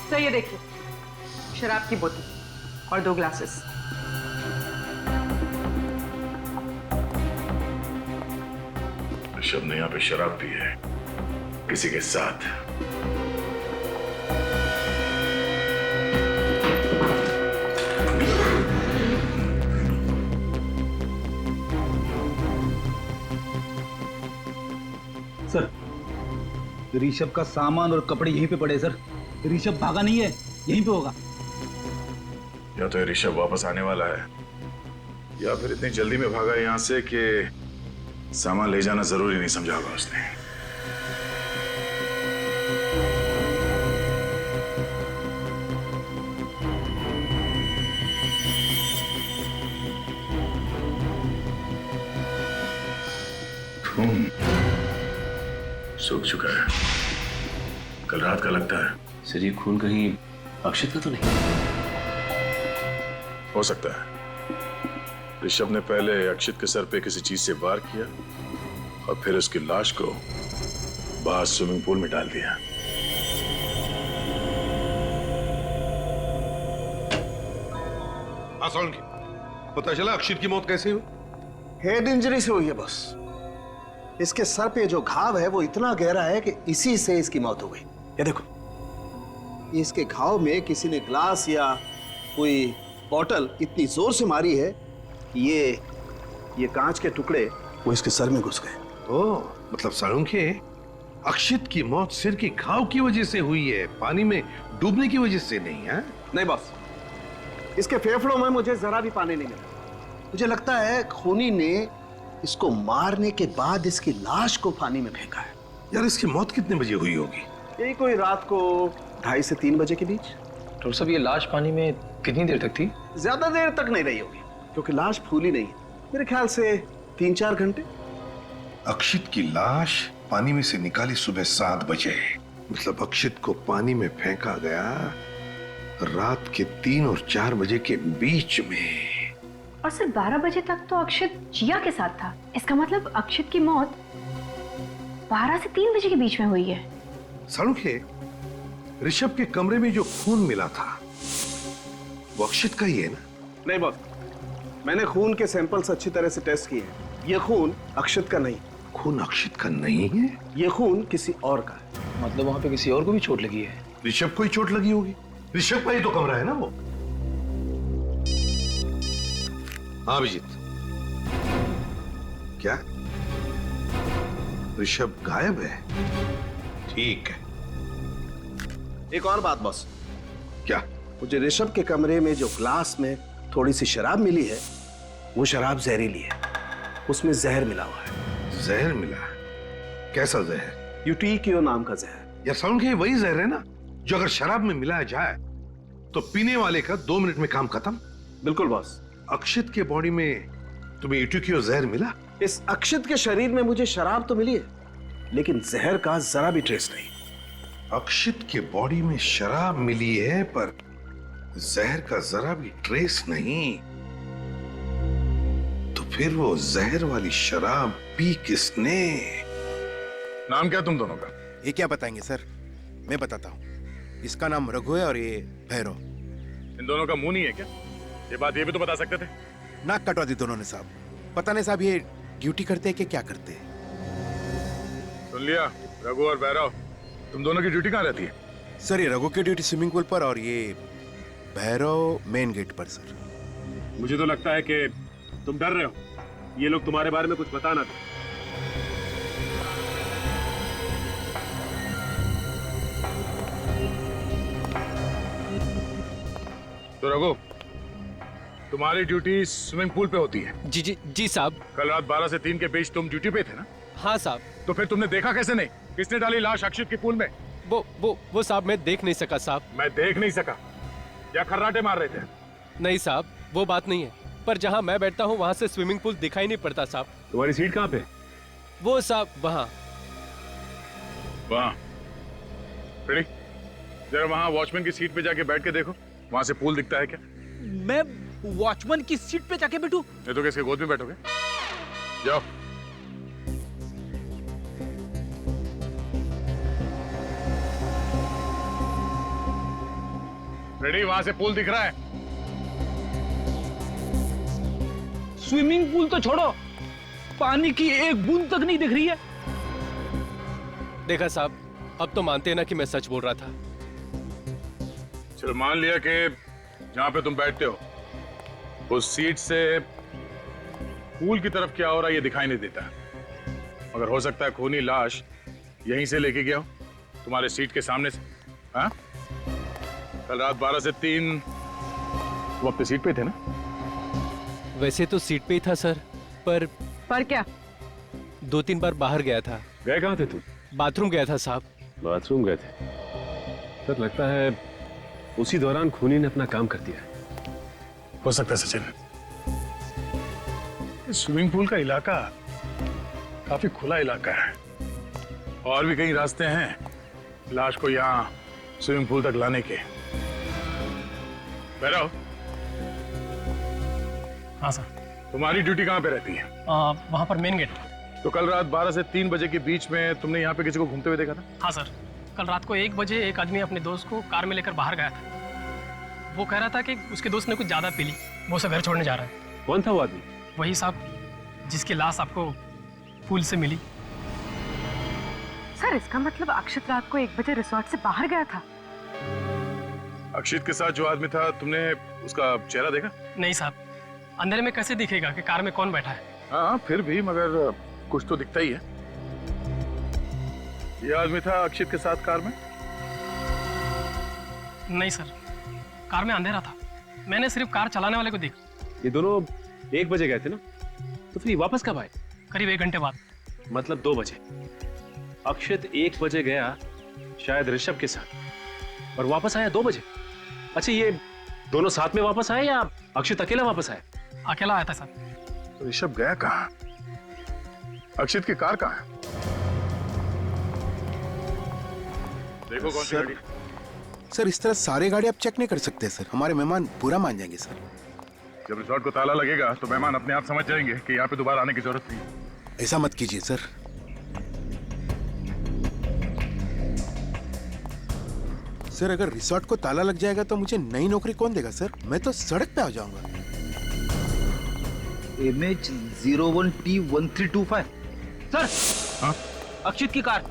तो ये देखिए, शराब की बोतल और 2 ग्लासेस। ऋषभ ने यहाँ पे शराब पी है किसी के साथ। सर, ऋषभ का सामान और कपड़े यहीं पे पड़े सर। ऋषभ भागा नहीं है, यहीं पे होगा। या तो ऋषभ वापस आने वाला है या फिर इतनी जल्दी में भागा यहाँ से कि सामान ले जाना जरूरी नहीं समझा होगा उसने। खून सूख चुका है, कल रात का लगता है। सर, ये खून कहीं अक्षत का तो नहीं? हो सकता है ऋषभ ने पहले अक्षित के सर पे किसी चीज से वार किया और फिर उसकी लाश को बाहर स्विमिंग पूल में डाल दिया। सोलंकी, पता चला अक्षित की मौत कैसे हुई? हेड इंजरी से हुई है बस। इसके सर पे जो घाव है वो इतना गहरा है कि इसी से इसकी मौत हो गई। ये देखो, इसके घाव में किसी ने ग्लास या कोई बॉटल इतनी जोर से मारी है कि ये कांच के टुकड़े वो इसके सर में घुस गए। ओह, मतलब सोलंकी, अक्षित की मौत सिर की घाव की वजह से हुई है, पानी में डूबने की वजह से नहीं है? नहीं बॉस, इसके फेफड़ों में मुझे जरा भी पानी नहीं मिला। मुझे लगता है खूनी ने इसको मारने के बाद इसकी लाश को पानी में फेंका है। यार, इसकी मौत कितने बजे हुई होगी? यही कोई रात को 2:30 से 3 बजे के बीच। डॉक्टर साहब, ये लाश पानी में कितनी देर तक थी? ज्यादा देर तक नहीं रही होगी क्योंकि लाश फूली नहीं है। मेरे ख्याल से 3-4 घंटे। अक्षित की लाश पानी में से निकाली सुबह 7 बजे, मतलब अक्षित को पानी में फेंका गया रात के 3 और 4 बजे के बीच में। और सिर्फ 12 बजे तक तो अक्षित जिया के साथ था। इसका मतलब अक्षित की मौत 12 से 3 बजे के बीच में हुई है। सोलंकी, ऋषभ के कमरे में जो खून मिला था वो अक्षित का ही है ना? नहीं बॉस, मैंने खून के सैंपल्स अच्छी तरह से टेस्ट किए हैं। ये खून अक्षित का नहीं। खून अक्षित का नहीं है? ये खून किसी और का है। मतलब वहां पे किसी और को भी चोट लगी है? ऋषभ को ही चोट लगी होगी। ऋषभ का ही तो कमरा है ना वो। हाँ अभिजीत, क्या ऋषभ गायब है? ठीक है। एक और बात बॉस, क्या? मुझे ऋषभ के कमरे में जो ग्लास में थोड़ी सी शराब मिली है वो शराब जहरीली है। उसमें जहर मिला हुआ है। जहर मिला? कैसा जहर? यूटीक्यू नाम का जहर। यार सोलंकी, वही जहर है ना जो अगर शराब में मिलाया जाए तो पीने वाले का 2 मिनट में काम खत्म। बिल्कुल बॉस। अक्षित के बॉडी में तुम्हें यूटीक्यू जहर मिला? इस अक्षित के शरीर में मुझे शराब तो मिली है लेकिन जहर का जरा भी ट्रेस नहीं। अक्षित के बॉडी में शराब मिली है पर जहर का जरा भी ट्रेस नहीं, तो फिर वो जहर वाली शराब पी किसने? नाम क्या तुम दोनों का? ये क्या बताएंगे सर? मैं बताता हूँ। इसका नाम रघु है और ये भैरव। इन दोनों का मुंह नहीं है क्या? ये बात ये भी तो बता सकते थे। नाक कटवा दी दोनों ने साहब। पता नहीं साहब ये ड्यूटी करते हैं कि क्या करते हैं। सुन लिया, रघु और भैरव, तुम दोनों की ड्यूटी कहाँ रहती है? सर, ये रघु की ड्यूटी स्विमिंग पूल पर और ये भैरव मेन गेट पर सर। मुझे तो लगता है कि तुम डर रहे हो, ये लोग तुम्हारे बारे में कुछ बताना था। तो रघु, तुम्हारी ड्यूटी स्विमिंग पूल पे होती है? जी जी जी साहब। कल रात 12 से 3 के बीच तुम ड्यूटी पे थे ना? हाँ साहब। तो फिर तुमने देखा कैसे नहीं? किसने डाली लाश अक्षित के पूल में? वो साहब, मैं देख नहीं सका साहब। मैं देख नहीं सका या खर्राटे मार रहे थे? नहीं साहब, वो बात नहीं है, पर जहाँ मैं बैठता हूँ वहाँ से स्विमिंग पूल दिखाई नहीं पड़ता साहब। तुम्हारी सीट कहाँ पे? वो साहब वहाँ। वहाँ? जरा वहाँ वॉचमैन की सीट पे जाके बैठ के देखो, वहाँ से पूल दिखता है क्या? मैं वॉचमैन की सीट पे जाके बैठूं? नहीं तो किसके गोद में बैठोगे? जाओ। रेडी, वहां से पूल दिख रहा है। स्विमिंग पूल तो छोड़ो, पानी की एक बूंद तक नहीं दिख रही है। देखा साहब, अब तो मानते हैं ना कि मैं सच बोल रहा था। चलो मान लिया कि जहां पे तुम बैठते हो उस सीट से पूल की तरफ क्या हो रहा है ये दिखाई नहीं देता, मगर हो सकता है खूनी लाश यहीं से लेके गया हो, तुम्हारे सीट के सामने से। हाँ, कल रात 12 से 3 तुम अपनी सीट पे थे ना? वैसे तो सीट पे ही था सर, पर क्या? 2-3 बार बाहर गया था। गए कहाँ थे तुम? बाथरूम गया था साहब। बाथरूम गए थे? सर लगता है उसी दौरान खूनी ने अपना काम कर दिया। हो सकता है सचिन, स्विमिंग पूल का इलाका काफी खुला इलाका है और भी कई रास्ते हैं लाश को यहाँ स्विमिंग पूल तक लाने के। भैरव, हाँ सर। तुम्हारी ड्यूटी कहाँ पे रहती है? वहाँ पर मेन गेट। तो कल रात 12 से 3 बजे के बीच में तुमने यहाँ पे किसी को घूमते हुए देखा था? हाँ सर, कल रात को 1 बजे एक आदमी अपने दोस्त को कार में लेकर बाहर गया था। वो कह रहा था कि उसके दोस्त ने कुछ ज्यादा पी ली, वो उसे घर छोड़ने जा रहा है। कौन था वो आदमी? वही साहब जिसकी लाश आपको पूल से मिली। सर इसका मतलब अक्षत रात को 1 बजे रिसोर्ट से बाहर गया था। अक्षित के साथ जो आदमी था तुमने उसका चेहरा देखा? नहीं साहब, अंधेरे में कैसे दिखेगा कि कार में कौन बैठा है। हाँ फिर भी, मगर कुछ तो दिखता ही है। ये आदमी था अक्षित के साथ कार में? नहीं सर, कार में अंधेरा था, मैंने सिर्फ कार चलाने वाले को देखा। ये दोनों 1 बजे गए थे ना, तो फिर ये वापस कब आए? करीब 1 घंटे बाद। मतलब 2 बजे। अक्षित 1 बजे गया शायद ऋषभ के साथ और वापस आया 2 बजे। अच्छा, ये दोनों साथ में वापस आए या अक्षित अकेला वापस आया? अकेला आया था सर। तो ऋषभ गया कहाँ? अक्षित की कार कहाँ है? देखो कौन सी गाड़ी। सर इस तरह सारे गाड़ी आप चेक नहीं कर सकते सर, हमारे मेहमान बुरा मान जाएंगे सर। जब रिसोर्ट को ताला लगेगा तो मेहमान अपने आप समझ जाएंगे कि यहाँ पे दोबारा आने की जरूरत नहीं है। ऐसा मत कीजिए सर। सर अगर रिसोर्ट को ताला लग जाएगा तो मुझे नई नौकरी कौन देगा सर? मैं तो सड़क पे आ जाऊंगा। MH01T1325 sir. हाँ? अक्षित की कार।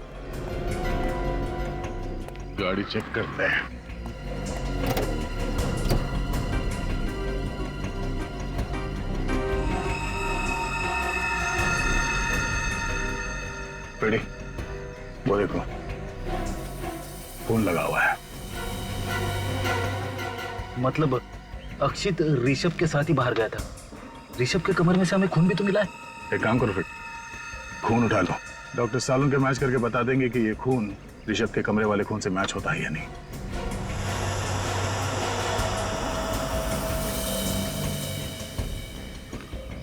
गाड़ी चेक करते हैं। रेडी, वो देखो फोन लगा हुआ है। मतलब अक्षित ऋषभ के साथ ही बाहर गया था। ऋषभ के कमर में से हमें खून भी तो मिला है। एक काम करो फिर, खून उठा लो, डॉक्टर सालून के मैच करके बता देंगे कि ये खून ऋषभ के कमरे वाले खून से मैच होता है या नहीं।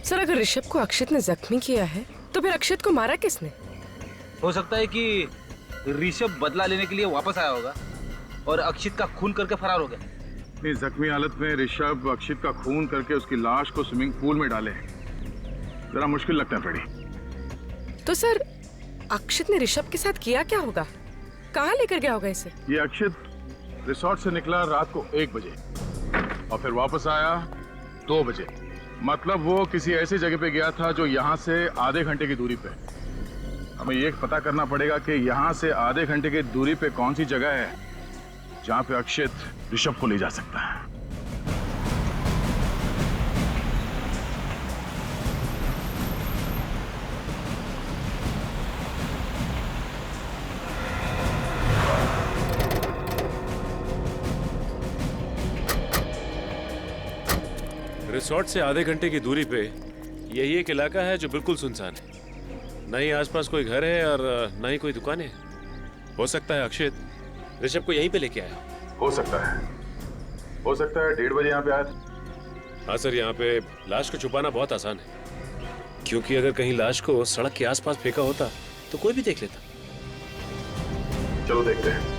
सर अगर ऋषभ को अक्षित ने जख्मी किया है तो फिर अक्षित को मारा किसने? हो सकता है कि ऋषभ बदला लेने के लिए वापस आया होगा और अक्षित का खून करके फरार हो गया। इतनी जख्मी हालत में ऋषभ अक्षित का खून करके उसकी लाश को स्विमिंग पूल में डाले, जरा मुश्किल लगता है फ्रेडी। तो सर अक्षित ने ऋषभ के साथ किया क्या होगा? कहाँ लेकर गया होगा इसे? ये अक्षित रिसोर्ट से निकला रात को 1 बजे और फिर वापस आया 2 बजे। मतलब वो किसी ऐसी जगह पे गया था जो यहाँ से आधे घंटे की दूरी पे। हमें ये पता करना पड़ेगा कि यहाँ से आधे घंटे की दूरी पे कौन सी जगह है जहाँ पे अक्षित ऋषभ को ले जा सकता है। रिसोर्ट से आधे घंटे की दूरी पे यही एक इलाका है जो बिल्कुल सुनसान है। न ही आसपास कोई घर है और न ही कोई दुकान है। हो सकता है अक्षित ऋषभ को यहीं पे लेके आया। हो सकता है 1:30 बजे यहाँ पे आया था। हाँ सर, यहाँ पे लाश को छुपाना बहुत आसान है, क्योंकि अगर कहीं लाश को सड़क के आसपास फेंका होता तो कोई भी देख लेता। चलो देखते हैं।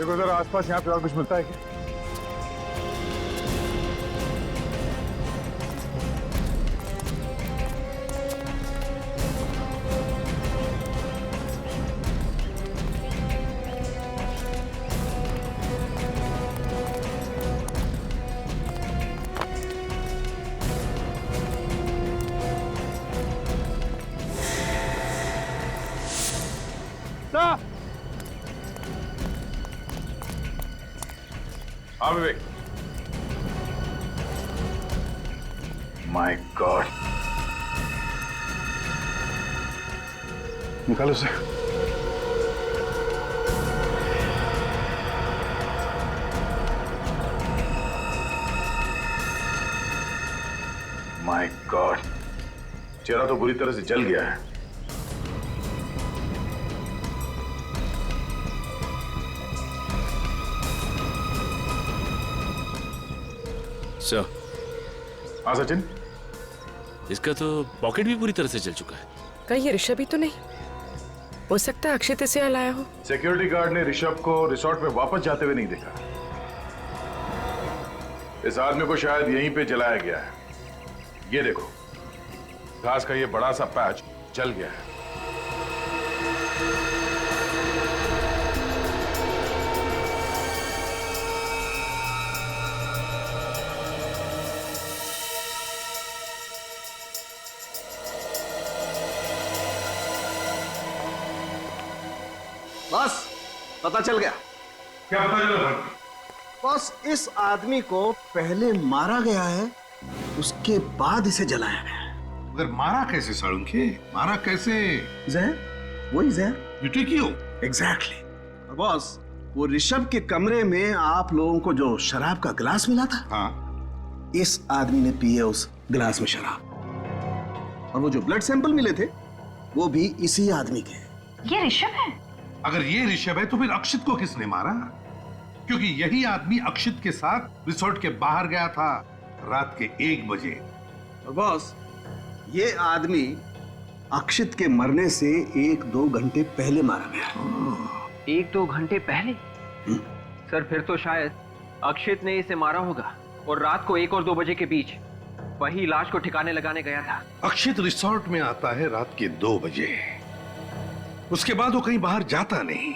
देखो जरा आसपास यहाँ पे और कुछ मिलता है क्या? हाँ विवेक। माय गॉड, निकालो उसे। माय गॉड, चेहरा तो बुरी तरह से जल गया है। सर। हाँ सचिन, इसका तो पॉकेट भी पूरी तरह से जल चुका है। कहीं ये ऋषभ ही तो नहीं? हो सकता है अक्षित इसे यहाँ लाया हो। सिक्योरिटी गार्ड ने ऋषभ को रिसोर्ट में वापस जाते हुए नहीं देखा। इस आदमी को शायद यहीं पे जलाया गया है। ये देखो, घास का ये बड़ा सा पैच जल गया है। बस पता चल गया। क्या पता चला? बस इस आदमी को पहले मारा गया है, उसके बाद इसे जलाया गया है। मगर मारा कैसे साळुंखे? मारा कैसे? जहर, वही जहर। ड्यूटी क्यों? एग्जैक्टली। और बॉस, वो ऋषभ के कमरे में आप लोगों को जो शराब का गिलास मिला था, हाँ, इस आदमी ने पी है उस गिलास में शराब। और वो जो ब्लड सैंपल मिले थे, वो भी इसी आदमी के। ये ऋषभ है? अगर ये ऋषभ है तो फिर अक्षित को किसने मारा? क्योंकि यही आदमी अक्षित के साथ रिसोर्ट के बाहर गया था रात के 1 बजे। और बॉस, ये आदमी अक्षित के मरने से 1-2 घंटे पहले मारा गया। 1-2 घंटे पहले? सर फिर तो शायद अक्षित ने इसे मारा होगा और रात को 1 और 2 बजे के बीच वही लाश को ठिकाने लगाने गया था। अक्षित रिसोर्ट में आता है रात के 2 बजे। उसके बाद वो कहीं बाहर जाता नहीं।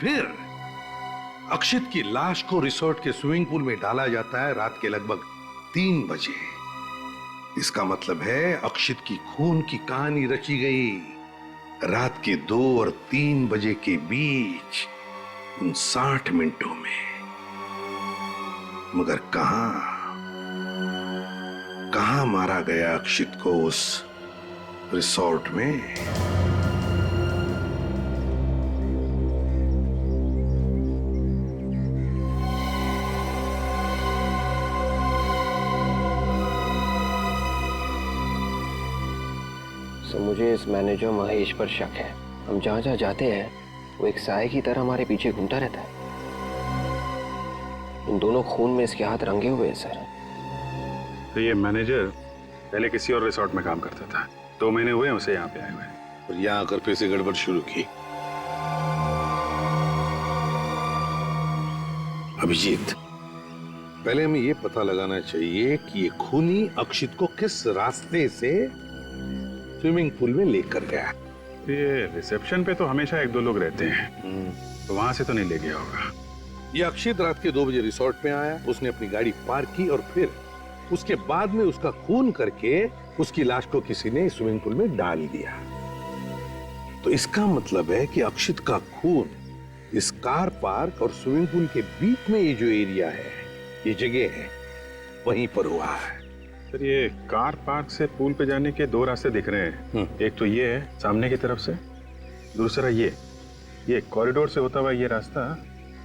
फिर अक्षित की लाश को रिसोर्ट के स्विमिंग पूल में डाला जाता है रात के लगभग 3 बजे। इसका मतलब है अक्षित की खून की कहानी रची गई रात के 2 और 3 बजे के बीच, उन 60 मिनटों में। मगर कहां मारा गया अक्षित को उस रिसोर्ट में? तो मुझे इस मैनेजर महेश पर शक है। हम जहाँ जहाँ जाते हैं वो एक साए की तरह हमारे पीछे घूमता रहता है। इन दोनों खून में इसके हाथ रंगे हुए हैं सर। तो ये मैनेजर पहले किसी और रिसोर्ट में काम करता था। 2 महीने हुए उसे यहाँ पे आए हुए, और यहाँ आकर फिर से गड़बड़ शुरू की। अभिजीत, पहले हमें ये पता लगाना चाहिए कि ये खूनी अक्षित को किस रास्ते से स्विमिंग पूल में लेकर गया। ये रिसेप्शन पे तो हमेशा 1-2 लोग रहते हैं, तो वहां से तो नहीं ले गया होगा। ये अक्षित रात के 2 बजे रिसोर्ट में आया, उसने अपनी गाड़ी पार्क की और फिर उसके बाद में उसका खून करके उसकी लाश को किसी ने स्विमिंग पूल में डाल दिया। तो इसका मतलब है कि अक्षित का खून इस कार पार्क और स्विमिंग पूल के बीच में ये जो एरिया है, ये जगह है, वहीं पर हुआ है। सर ये कार पार्क से पूल पे जाने के 2 रास्ते दिख रहे हैं। एक तो ये है सामने की तरफ से, दूसरा ये कॉरिडोर से होता हुआ ये रास्ता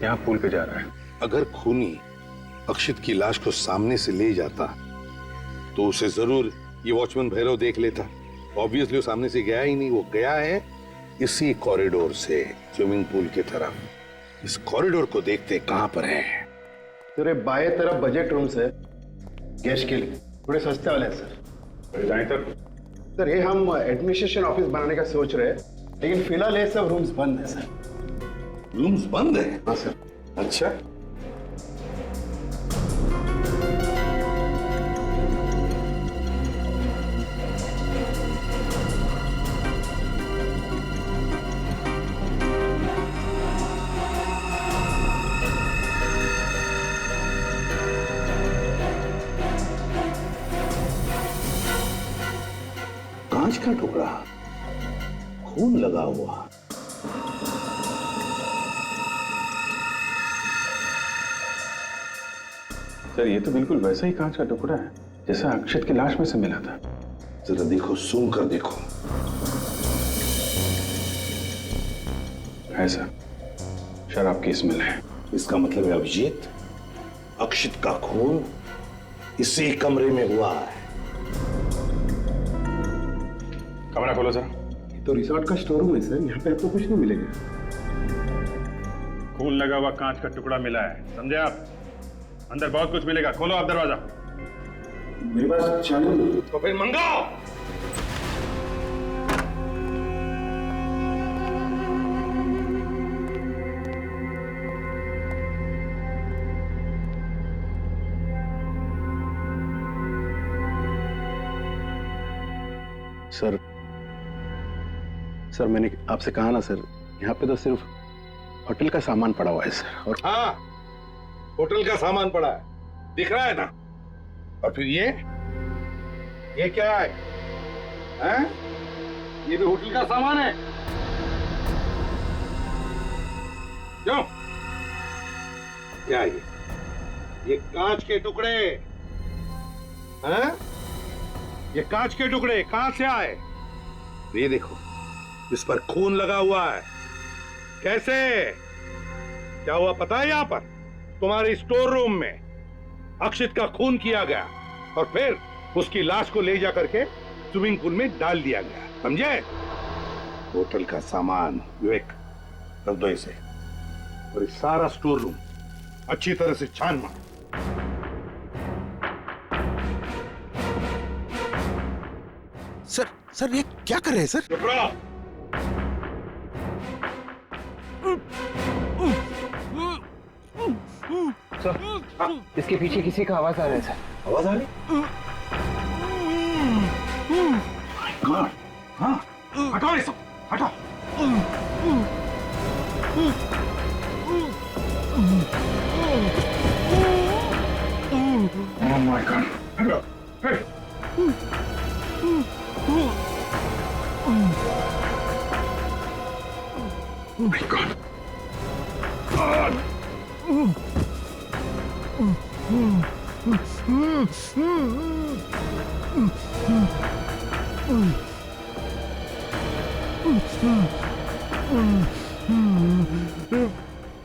यहाँ पूल पे जा रहा है। अगर खूनी अक्षित की लाश को सामने से ले जाता तो उसे जरूर ये वॉचमैन भैरव देख लेता। ऑब्वियसली वो सामने से गया ही नहीं, वो गया है इसी कॉरिडोर से स्विमिंग पूल की तरफ। इस कॉरिडोर को देखते कहां पर है? तेरे बाएं तरफ बजट रूम्स है गेस्ट के लिए, थोड़े सस्ते वाले हैं सर। जाए तक सर ये हम एडमिनिस्ट्रेशन ऑफिस बनाने का सोच रहे हैं, लेकिन फिलहाल ये सब रूम्स बंद है सर। रूम्स बंद है? हाँ सर। अच्छा, कांच का टुकड़ा, खून लगा हुआ। सर ये तो बिल्कुल वैसा ही कांच का टुकड़ा है जैसा अक्षत की लाश में से मिला था। जरा देखो, सूंघ कर देखो। है सर, शराब की स्मेल है। इसका मतलब है अभिजीत, अक्षित का खून इसी कमरे में हुआ है। कमरा खोलो सर। ये तो रिसोर्ट का स्टोर रूम है सर, यहाँ पे आपको कुछ नहीं मिलेगा। खून लगा हुआ कांच का टुकड़ा मिला है, समझे आप? अंदर बहुत कुछ मिलेगा, खोलो आप दरवाजा। मेरे पास चालू। तो फिर मंगाओ। सर मैंने आपसे कहा ना सर, यहाँ पे तो सिर्फ होटल का सामान पड़ा हुआ है सर। और हाँ, होटल का सामान पड़ा है, दिख रहा है ना। और फिर ये क्या है? हैं? ये भी होटल का सामान है। क्यों? क्या है ये कांच के टुकड़े हैं? ये कांच के टुकड़े कहां से आए? ये देखो, इस पर खून लगा हुआ है। कैसे? क्या हुआ पता है? यहां पर तुम्हारे स्टोर रूम में अक्षित का खून किया गया और फिर उसकी लाश को ले जा करके स्विमिंग पूल में डाल दिया गया, समझे? होटल का सामान विवेक रख दो इसे, और इस सारा स्टोर रूम अच्छी तरह से छान मारो। सर ये क्या कर रहे हैं सर? चुप रहो। सर, इसके पीछे किसी का आवाज आ रहा है सर। आवाज आ रही? हाँ, हटाओ ये सब, हटाओ। Oh my God! हटाओ, hey! Oh my God!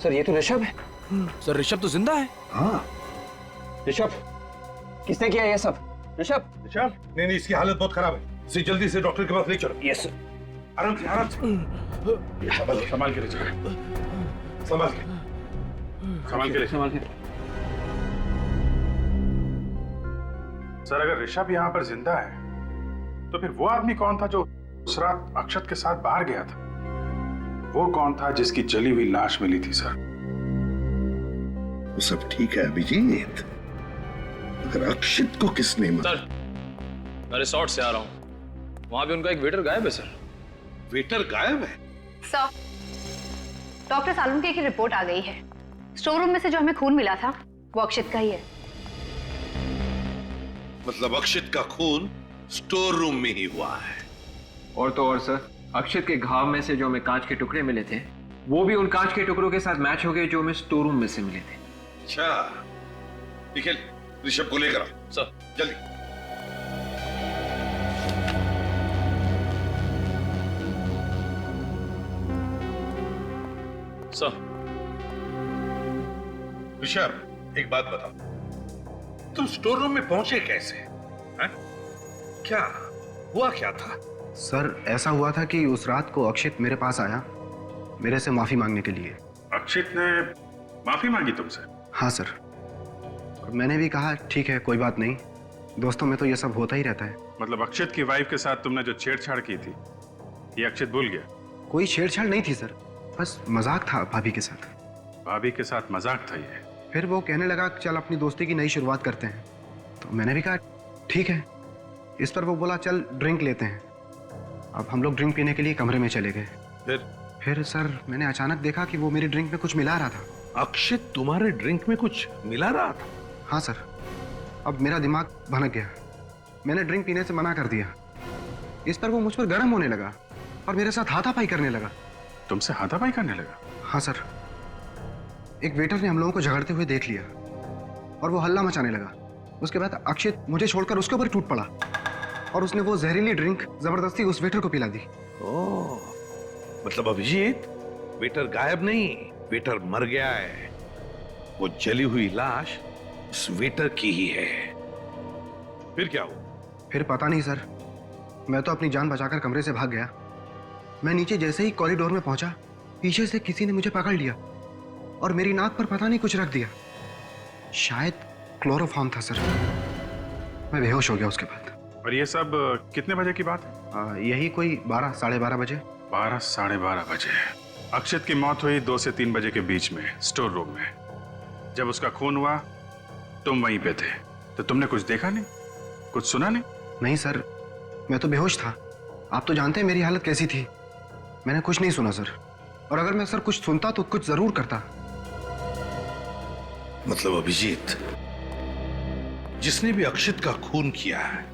Sir ये तो ऋषभ है। सर ऋषभ तो जिंदा है। हाँ, ऋषभ, किसने किया ये सब? ऋषभ? ऋषभ? नहीं, इसकी हालत बहुत खराब है। इसे जल्दी से डॉक्टर के पास ले चलो। Yes sir. आराम से, आराम से। संभाल के ले चलो। संभाल के सर अगर ऋषभ यहाँ पर जिंदा है तो फिर वो आदमी कौन था जो उस रात अक्षत के साथ बाहर गया था? वो कौन था जिसकी जली हुई लाश मिली थी सर? वो सब ठीक है अभिजीत, अगर अक्षित को किसने मारा? सर मैं रिसोर्ट से आ रहा हूँ, वहां भी उनका एक वेटर गायब है सर। वेटर गायब है? सर, डॉक्टर सालुन की एक रिपोर्ट आ गई है। स्टोर रूम में से जो हमें खून मिला था वो अक्षित का ही है। मतलब अक्षित का खून स्टोर रूम में ही हुआ है। और तो और सर, अक्षित के घाव में से जो हमें कांच के टुकड़े मिले थे वो भी उन कांच के टुकड़ों के साथ मैच हो गए जो हमें स्टोर रूम में से मिले थे। अच्छा, निखिल ऋषभ को लेकर आओ सर, जल्दी। सर। ऋषभ एक बात बताओ, तुम स्टोर रूम में पहुंचे कैसे? हैं? क्या हुआ, क्या था? सर ऐसा हुआ था कि उस रात को अक्षित मेरे पास आया मेरे से माफी मांगने के लिए। अक्षित ने माफी मांगी तुमसे? हाँ सर, और मैंने भी कहा ठीक है कोई बात नहीं, दोस्तों में तो ये सब होता ही रहता है। मतलब अक्षित की वाइफ के साथ तुमने जो छेड़छाड़ की थी ये अक्षित भूल गया? कोई छेड़छाड़ नहीं थी सर, बस मजाक था भाभी के साथ। भाभी के साथ मजाक था ये। फिर वो कहने लगा चल अपनी दोस्ती की नई शुरुआत करते हैं, तो मैंने भी कहा ठीक है। इस पर वो बोला चल ड्रिंक लेते हैं। अब हम लोग ड्रिंक पीने के लिए कमरे में चले गए। फिर सर मैंने अचानक देखा कि वो मेरी ड्रिंक में कुछ मिला रहा था। अक्षित तुम्हारे ड्रिंक में कुछ मिला रहा था? हाँ सर। अब मेरा दिमाग भनक गया। मैंने ड्रिंक पीने से मना कर दिया। इस पर वो मुझ पर गर्म होने लगा और मेरे साथ हाथापाई करने लगा। तुमसे हाथापाई करने लगा? हाँ सर। एक वेटर ने हम लोगों को झगड़ते हुए देख लिया और वो हल्ला मचाने लगा। उसके बाद अक्षित मुझे छोड़कर उसके ऊपर टूट पड़ा और उसने वो जहरीली ड्रिंक जबरदस्ती उस वेटर को पिला दी। ओह, मतलब अभिजीत, वेटर गायब नहीं, वेटर मर गया है। वो जली हुई लाश उस वेटर की ही है। फिर क्या हुआ? फिर पता नहीं सर, मैं तो अपनी जान बचाकर कमरे से भाग गया। मैं नीचे जैसे ही कॉरिडोर में पहुंचा, पीछे से किसी ने मुझे पकड़ लिया और मेरी नाक पर पता नहीं कुछ रख दिया। शायद क्लोरोफॉर्म था सर। मैं बेहोश हो गया उसके बाद। और ये सब कितने बजे की बात है? यही कोई 12 साढ़े 12 बजे। 12 साढ़े 12 बजे। अक्षित की मौत हुई 2 से 3 बजे के बीच में स्टोर रूम में। जब उसका खून हुआ तुम वहीं पे थे, तो तुमने कुछ देखा नहीं, कुछ सुना नहीं? नहीं सर, मैं तो बेहोश था। आप तो जानते हैं मेरी हालत कैसी थी। मैंने कुछ नहीं सुना सर, और अगर मैं सर कुछ सुनता तो कुछ जरूर करता। मतलब अभिजीत, जिसने भी अक्षित का खून किया है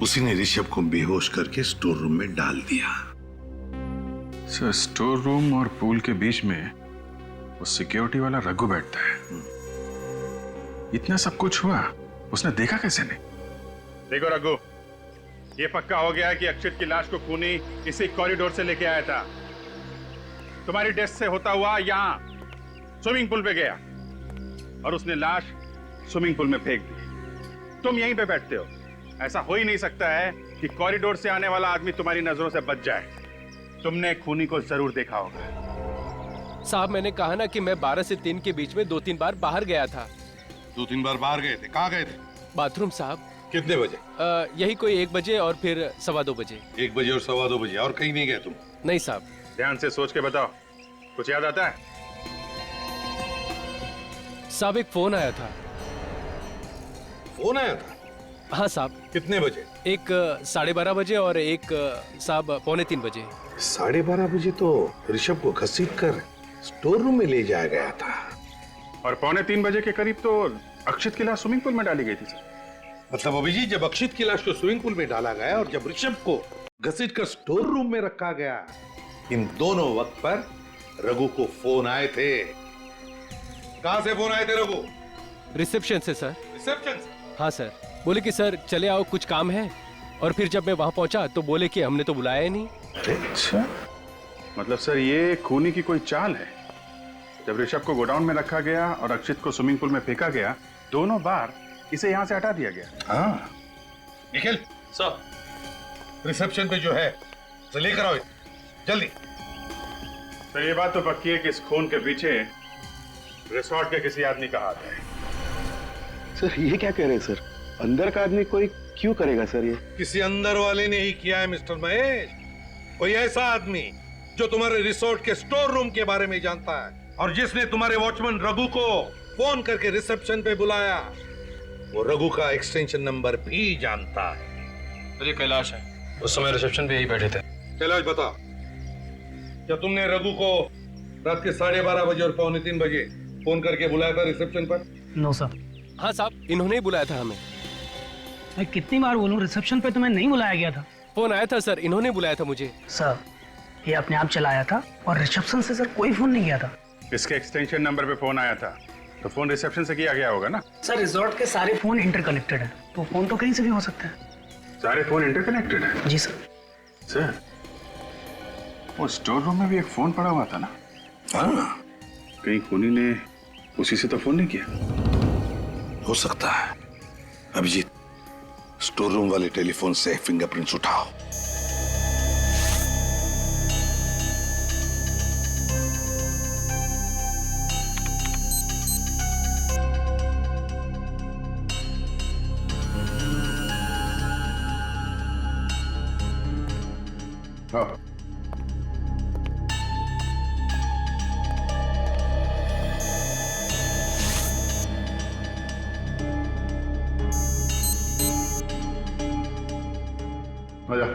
उसी ने ऋषभ को बेहोश करके स्टोर रूम में डाल दिया। सर, स्टोर रूम और पूल के बीच में वो सिक्योरिटी वाला रघु बैठता है। इतना सब कुछ हुआ, उसने देखा कैसे नहीं? देखो रघु, ये पक्का हो गया कि अक्षित की लाश को खूनी इसी कॉरिडोर से लेके आया था। तुम्हारी डेस्क से होता हुआ यहाँ स्विमिंग पूल पे गया और उसने लाश स्विमिंग पूल में फेंक दी। तुम यहीं पे बैठते हो। ऐसा हो ही नहीं सकता है कि कॉरिडोर से आने वाला आदमी तुम्हारी नजरों से बच जाए। तुमने खूनी को जरूर देखा होगा। साहब, मैंने कहा ना कि मैं 12 से 3 के बीच में 2-3 बार बाहर गया था। 2-3 बार बाहर गए थे? कहाँ गए थे? बाथरूम साहब। कितने बजे? यही कोई 1 बजे और फिर 2:15 बजे। 1 बजे और 2:15 बजे, और कहीं नहीं गए तुम? नहीं साहब। ध्यान से सोच के बताओ, कुछ याद आता है? साहब, एक फोन आया था। फोन आया था? हाँ साहब। कितने बजे? एक 12:30 बजे और एक साहब 2:45 बजे। 12:30 बजे तो ऋषभ को घसीट कर स्टोर रूम में ले जाया गया था, और 2:45 बजे के करीब तो अक्षित की लाश स्विमिंग पूल में डाली गई थी सर। मतलब अभिजीत, जब अक्षित की लाश को स्विमिंग पूल में डाला गया और जब ऋषभ को घसीट कर स्टोर रूम में रखा गया, इन दोनों वक्त पर रघु को फोन आए थे। कहां से फोन आए थे रघु? रिसेप्शन से सर। रिसेप्शन से? हाँ सर। बोले कि सर चले आओ, कुछ काम है। और फिर जब मैं वहां पहुंचा तो बोले कि हमने तो बुलाया ही नहीं। अच्छा, मतलब सर ये खूनी की कोई चाल है। जब ऋषभ को गोडाउन में रखा गया और अक्षित को स्विमिंग पूल में फेंका गया, दोनों बार इसे यहाँ से हटा दिया गया। हाँ। निखिल सर, रिसेप्शन पे जो है उसे लेकर आओ जल्दी। तो ये बात तो पक्की है कि इस खून के पीछे रिसोर्ट के किसी आदमी का हाथ है। सर ये क्या कह रहे हैं सर? अंदर का आदमी कोई क्यों करेगा सर ये? किसी अंदर वाले ने ही किया है मिस्टर महेश। कोई ऐसा आदमी जो तुम्हारे रिसोर्ट के स्टोर रूम के बारे में जानता है और जिसने तुम्हारे वॉचमैन रघु को फोन करके रिसेप्शन पे बुलाया, वो रघु का एक्सटेंशन नंबर भी जानता है। तो ये कैलाश है, उस समय रिसेप्शन पे यही बैठे थे। कैलाश बता, क्या तुमने रघु को रात के 12:30 बजे और 2:45 बजे फोन करके बुलाया था रिसेप्शन पर? No sir. हाँ साहब, इन्होंने ही बुलाया था हमें। मैं कितनी बार बोलूं, रिसेप्शन पे तो मैं नहीं बुलाया गया था। फोन आया था सर, इन्होंने बुलाया था मुझे। सर ये अपने आप चला आया था और रिसेप्शन से सर कोई फोन नहीं गया था। इसके एक्सटेंशन नंबर पे फोन आया था, तो फोन रिसेप्शन से किया गया होगा ना? सर रिजॉर्ट के सारे फोन इंटरकनेक्टेड है, तो फोन तो कहीं से भी हो सकता है। सारे फोन इंटरकनेक्टेड है? जी सर। सर, वो स्टोर रूम में भी एक फोन पड़ा हुआ था ना? हाँ। कहीं खूनी ने उसी से तो फोन नहीं किया? हो सकता है। अभिजीत, स्टोर रूम वाले टेलीफोन से फिंगरप्रिंट्स उठाओ। आजा।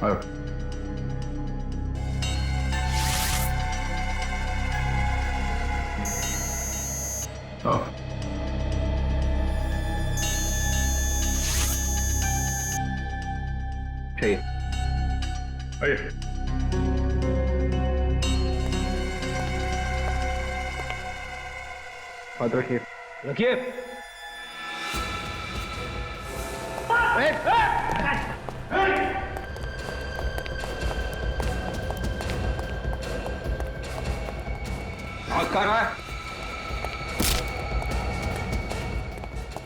आयो। आओ। चाहिए। आइए। हाथ रखिए। रखिए। आग कर रहा है।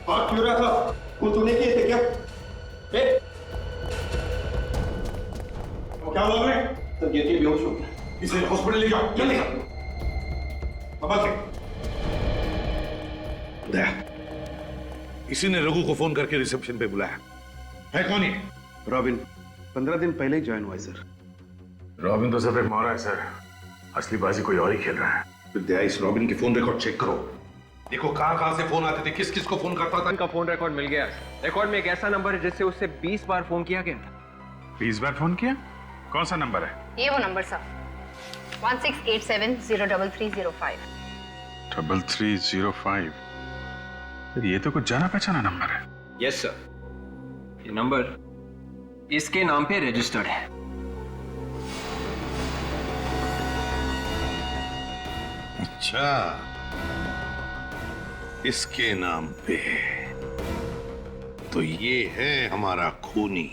आग क्यों रहा था? वो तूने किए थे क्या? क्या हुआ मैं? तो गिर के बेहोश हो गया। इसे हॉस्पिटल ले जाओ जल्दी। बाबा से दया, इसी ने रघु को फोन करके रिसेप्शन पे बुलाया है। कौन ये? रॉबिन 15 दिन पहले ही ज्वाइन हुआ है सर। रॉबिन तो सिर्फ एक मोहरा है सर, असली बाजी कोई और ही खेल रहा है। फिर दया, इस रॉबिन की फोन रिकॉर्ड चेक करो। देखो कहां से फोन आते थे, किस किस को फोन करता था। उनका फोन रिकॉर्ड मिल गया। रिकॉर्ड में एक ऐसा नंबर है जिससे उससे 20 बार फोन किया गया था। 20 बार फोन किया? कौन सा नंबर है? ये वो नंबर सर, 1687033305। 3305। ये तो कुछ जाना पहचाना नंबर है। यस सर, ये नंबर इसके नाम पे रजिस्टर्ड है। अच्छा, इसके नाम पे, तो ये है हमारा खूनी।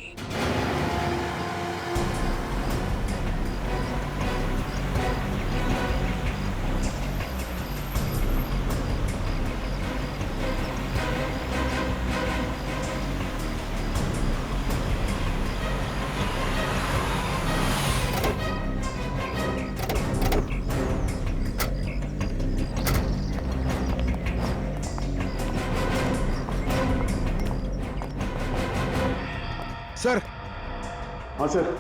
सर। हाँ सर,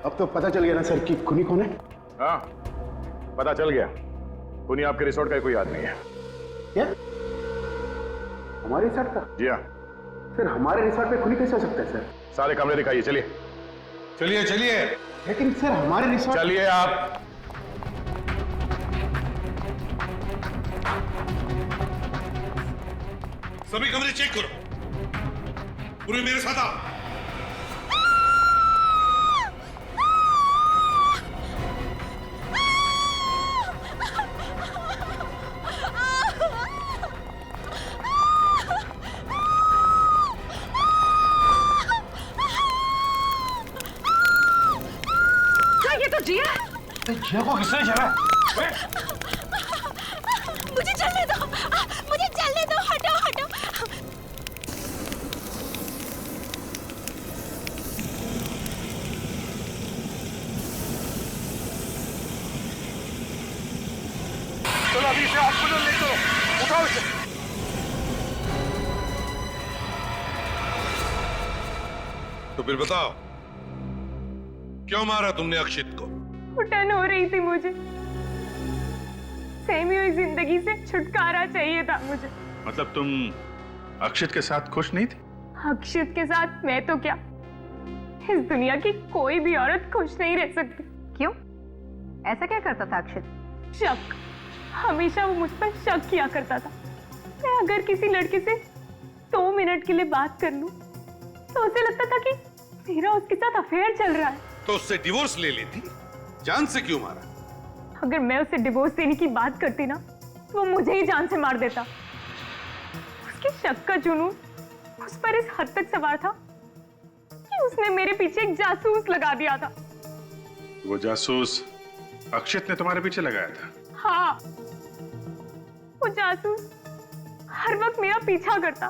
अब तो पता चल गया ना सर कि खूनी कौन है? हाँ, पता चल गया। खूनी आपके रिसोर्ट का कोई आदमी है। क्या? हमारे रिसोर्ट का? जी हाँ। सर हमारे रिसोर्ट पे खूनी कैसे हो सकता है सर? सारे कमरे दिखाइए, चलिए। चलिए चलिए। लेकिन सर हमारे रिसोर्ट। चलिए आप। सभी कमरे चेक करो। पूरे मेरे साथ आओ। जिया को किसने चला? मुझे चलने दो, मुझे चलने दो, हटो हटो। चलो अभी इसे हॉस्पिटल ले चलो, उठाओ इसे। तो फिर बताओ, क्यों मारा तुमने अक्षित को? घुटन हो रही थी मुझे, सहमी हुई जिंदगी से छुटकारा चाहिए था मुझे। मतलब तुम अक्षित के साथ खुश नहीं थी? अक्षित के साथ मैं तो क्या, इस दुनिया की कोई भी औरत खुश नहीं रह सकती। क्यों? ऐसा क्या करता था अक्षित? शक, हमेशा वो मुझ पर शक किया करता था। मैं अगर किसी लड़के से 2 मिनट के लिए बात कर लूं, तो उसे लगता था कि मेरा उसके साथ अफेयर चल रहा है। तो उससे डिवोर्स ले लेती, जान से क्यों मारा? अगर मैं उसे डिवोर्स देने की बात करती ना, तो वो मुझे ही जान से मार देता। उसके शक का जुनून उस पर इस हद तक सवार था कि उसने मेरे पीछे एक जासूस लगा दिया था। वो जासूस अक्षित ने तुम्हारे पीछे लगाया था? हाँ, वो जासूस हर वक्त मेरा पीछा करता।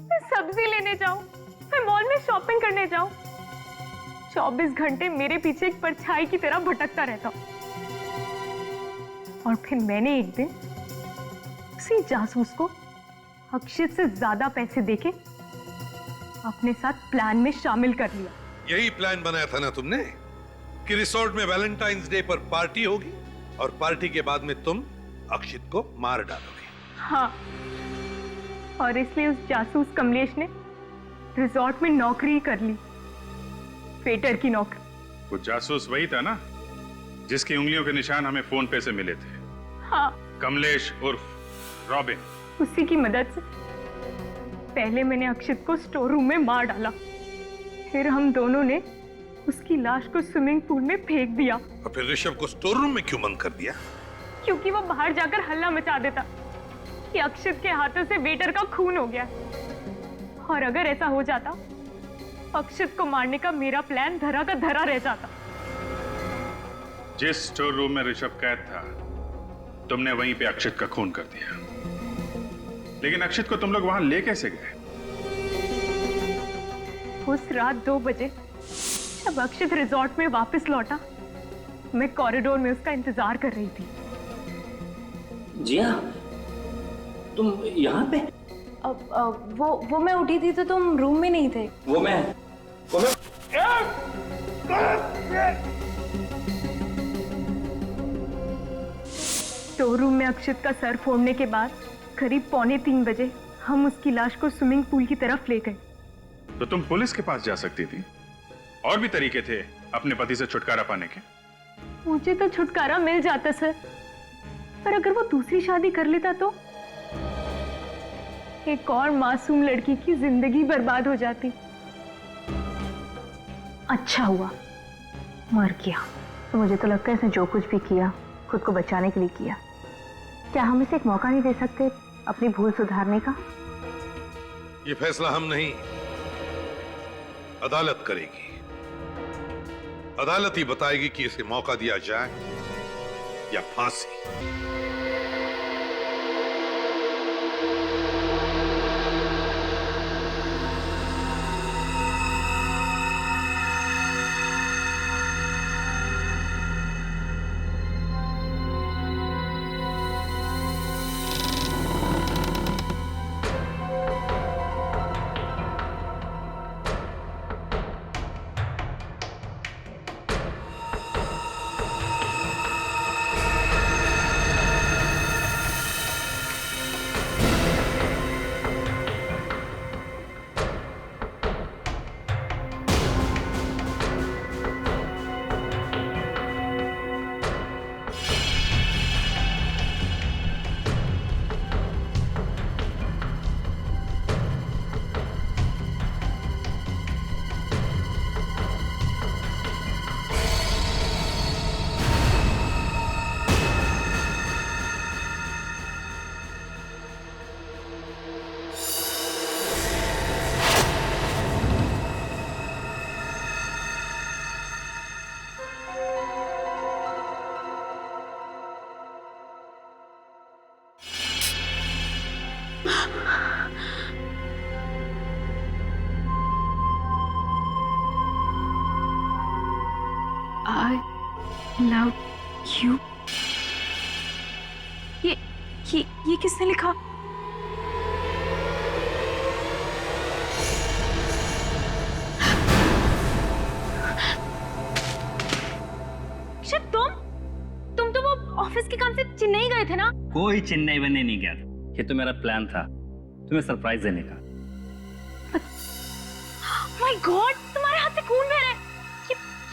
मैं सब्जी लेने जाऊं, मैं मॉल में शॉपिंग करने जाऊं, 24 घंटे मेरे पीछे एक परछाई की तरह भटकता रहता। और फिर मैंने एक दिन उसी जासूस को अक्षित से ज्यादा पैसे देके अपने साथ प्लान में शामिल कर लिया। यही प्लान बनाया था ना तुमने, कि रिसोर्ट में वैलेंटाइंस डे पर पार्टी होगी और पार्टी के बाद में तुम अक्षित को मार डालोगे। हाँ, और इसलिए उस जासूस कमलेश ने रिजॉर्ट में नौकरी कर ली, वेटर की नौकरी। वो जासूस वही था ना जिसकी उंगलियों के निशान हमें फोन पे से मिले थे? हाँ, कमलेश उर्फ रॉबिन। उसी की मदद से पहले मैंने अक्षित को स्टोर रूम में मार डाला, फिर हम दोनों ने उसकी लाश को स्विमिंग पूल में फेंक दिया। और फिर ऋषभ को स्टोर रूम में क्यों बंद कर दिया? क्योंकि वो बाहर जाकर हल्ला मचा देता कि अक्षित के हाथों से वेटर का खून हो गया, और अगर ऐसा हो जाता अक्षित को मारने का मेरा प्लान धरा का धरा रह जाता। जिस स्टोर रूम में ऋषभ कैद था, तुमने वहीं पे अक्षित का खून कर दिया। लेकिन अक्षित को तुम लोग वहां ले कैसे गए? उस रात 2 बजे जब अक्षित रिजॉर्ट में वापस लौटा, मैं कॉरिडोर में उसका इंतजार कर रही थी। जिया, तुम यहाँ पे? वो मैं उठी थी तो तुम रूम में नहीं थे। वो मैं स्टोर रूम में अक्षित का सर फोड़ने के बाद करीब 2:45 बजे हम उसकी लाश को स्विमिंग पूल की तरफ ले गए। तो तुम पुलिस के पास जा सकती थी। और भी तरीके थे अपने पति से छुटकारा पाने के। मुझे तो छुटकारा मिल जाता सर, पर अगर वो दूसरी शादी कर लेता तो एक और मासूम लड़की की जिंदगी बर्बाद हो जाती। अच्छा हुआ मर गया। तो मुझे तो लगता है इसने जो कुछ भी किया खुद को बचाने के लिए किया। क्या हम इसे एक मौका नहीं दे सकते अपनी भूल सुधारने का? ये फैसला हम नहीं, अदालत करेगी। अदालत ही बताएगी कि इसे मौका दिया जाए या फांसी। I love you। ये किसने लिखा? तुम तो वो ऑफिस के काम से चेन्नई गए थे ना? कोई चेन्नई बनने नहीं गया था। ये तो मेरा प्लान था तुम्हें सरप्राइज देने का। माय गॉड, तुम्हारे हाथ से खून बह रहा है।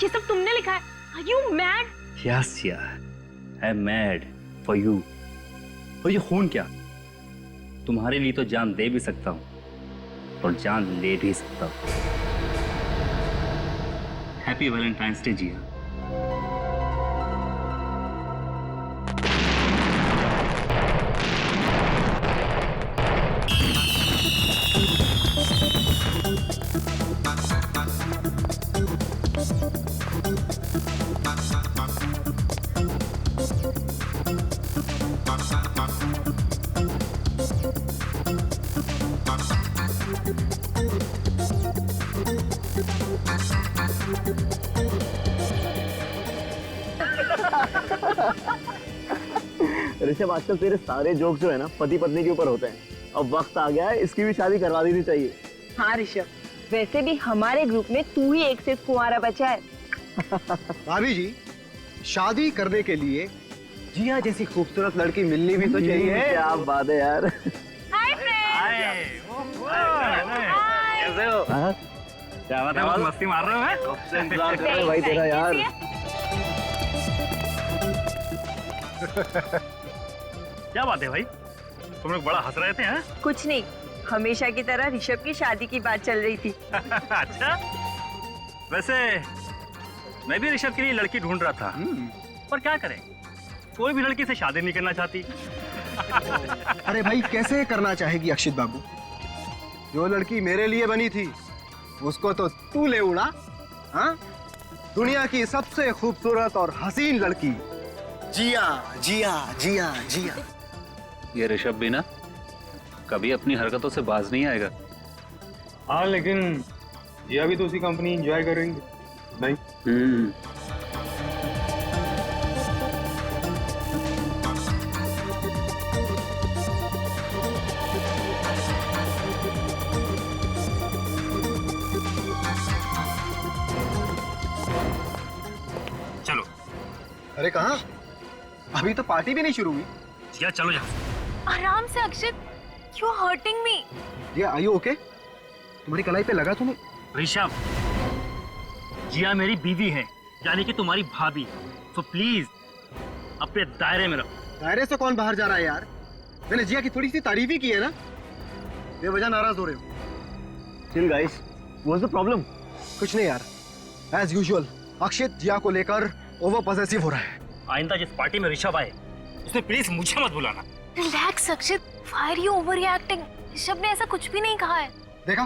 ये सब तुमने लिखा है? Are you mad? Yes, yeah. I'm mad for you. और ये खून क्या? तुम्हारे लिए तो जान दे भी सकता हूँ और जान ले भी सकता हूँ। हैप्पी वैलेंटाइंस डे जिया। ऋषभ, आजकल तेरे सारे जोक्स जो है ना पति पत्नी के ऊपर होते हैं। अब वक्त आ गया है, इसकी भी शादी करवा देनी चाहिए। हाँ ऋषभ, वैसे भी हमारे ग्रुप में तू ही एक से कुंवारा बचा है। भाभी जी, शादी करने के लिए जिया जैसी खूबसूरत लड़की मिलनी भी तो चाहिए। क्या बात है यार। Hi friends. कैसे हो? क्या बात है, बहुत मस्ती मार रहे हो? मैं कब से इंतजार कर रहा हूं भाई तेरा यार। क्या बात है भाई, तुम लोग बड़ा हंस रहे थे? हैं? कुछ नहीं, हमेशा की तरह ऋषभ की शादी की बात चल रही थी। अच्छा, वैसे मैं भी ऋषभ के लिए लड़की ढूंढ रहा था, पर क्या करें, कोई भी लड़की से शादी नहीं करना चाहती। अरे भाई, कैसे करना चाहेगी अक्षित बाबू? जो लड़की मेरे लिए बनी थी उसको तो तू ले उड़ा। हाँ, दुनिया की सबसे खूबसूरत और हसीन लड़की। जिया जिया जिया जिया। ये ऋषभ भी ना कभी अपनी हरकतों से बाज नहीं आएगा। हाँ, लेकिन जिया भी तो उसी कंपनी एंजॉय करेंगे नहीं? चलो। अरे कहाँ? अभी तो पार्टी भी नहीं शुरू हुई। जिया चलो यहाँ। आराम से Akshit, you hurting me. Jiya, are you okay? तुम्हारी कलाई पे लगा तुम्हें? ऋषभ, जिया मेरी बीवी है, यानी कि तुम्हारी भाभी, तो प्लीज अपने दायरे में रहो। दायरे से कौन बाहर जा रहा है यार? मैंने जिया की थोड़ी सी तारीफ ही की है ना। बेवजह नाराज हो रहे हो। Chill guys, what's the problem? कुछ नहीं यार, एज यूजुअल अक्षित जिया को लेकर ओवर पॉसेसिव हो रहा है। आइंदा जिस पार्टी में ऋषभ आए उसमें प्लीज मुझे मत बुलाना। Relax Akshit, why are you over reacting? Rishabh ने ऐसा कुछ भी नहीं कहा है। देखा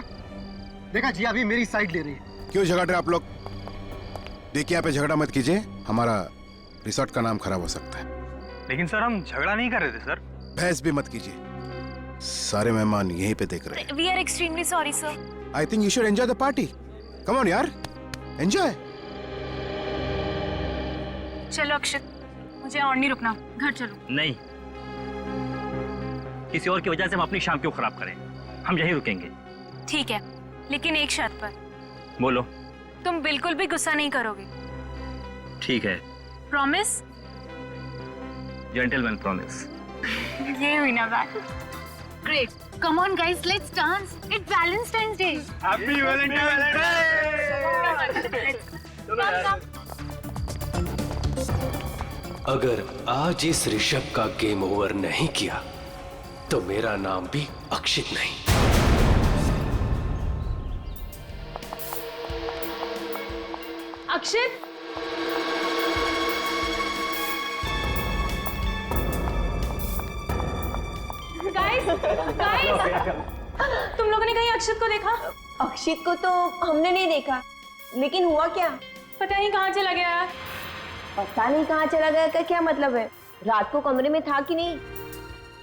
देखा, जिया अभी मेरी साइड ले रही है। क्यों झगड़ रहे आप लोग? देखिए, यहाँ पे झगड़ा मत कीजिए, हमारा रिसोर्ट का नाम खराब हो सकता है। लेकिन सर, हम झगड़ा नहीं कर रहे थे सर। बहस भी मत कीजिए, सारे मेहमान यहीं पे देख रहे हैं। We are extremely sorry sir. I think you should enjoy the party. Come on यार, एंजॉय। चलो अक्षित, मुझे और नहीं रुकना, घर चलो। नहीं, किसी और की वजह से हम अपनी शाम क्यों खराब करें? हम यहीं रुकेंगे। ठीक है, लेकिन एक शर्त पर। बोलो। तुम बिल्कुल भी गुस्सा नहीं करोगे? ठीक है। प्रॉमिस? Gentleman promise. ये हुई ना बात। Great, come on guys, let's dance. It's Valentine's day. Happy Valentine's day. अगर आज इस ऋषभ का गेम ओवर नहीं किया तो मेरा नाम भी अक्षित नहीं। अक्षित, गाइस गाइस, तुम लोगों ने कहीं अक्षित को देखा? अक्षित को तो हमने नहीं देखा, लेकिन हुआ क्या? पता नहीं कहाँ चला गया। पता नहीं कहाँ चला गया का क्या मतलब है? रात को कमरे में था कि नहीं?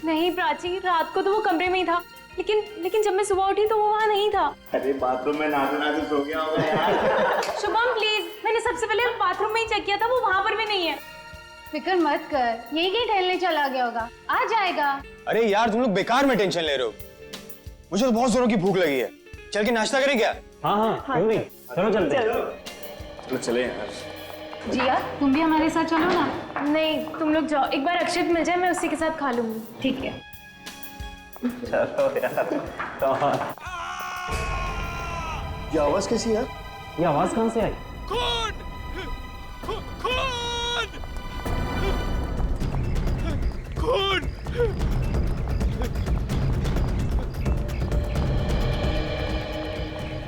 नहीं प्राची, रात को तो वो कमरे में ही था, लेकिन जब मैं सुबह उठी तो वो वहाँ नहीं था। अरे बाथरूम में नहाते नहाते सो गया होगा यार। शुभम प्लीज, मैंने सबसे पहले बाथरूम में ही चेक किया था, वो वहाँ पर भी नहीं है। फिक्र मत कर, यही कहीं टहलने चला गया होगा, आ जाएगा। अरे यार, तुम लोग बेकार में टेंशन ले रहे हो। मुझे तो बहुत जोरों की भूख लगी है। चल के नाश्ता करें क्या? हाँ, क्यों नहीं, चलो चलते हैं। चलो चले यार। जिया, तुम भी हमारे साथ चलो ना। नहीं, तुम लोग जाओ, एक बार अक्षित मिल जाए, मैं उसी के साथ खा लूंगी। ठीक है। चलो यार। ये आवाज कैसी है? ये आवाज कहाँ से आई?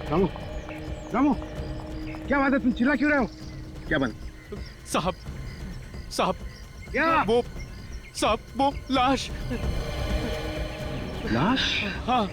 रामू, रामू, क्या बात है? तुम चिल्ला क्यों रहे हो? क्या बात? साहब, साहब, क्या? वो लाश। लाश? हाँ,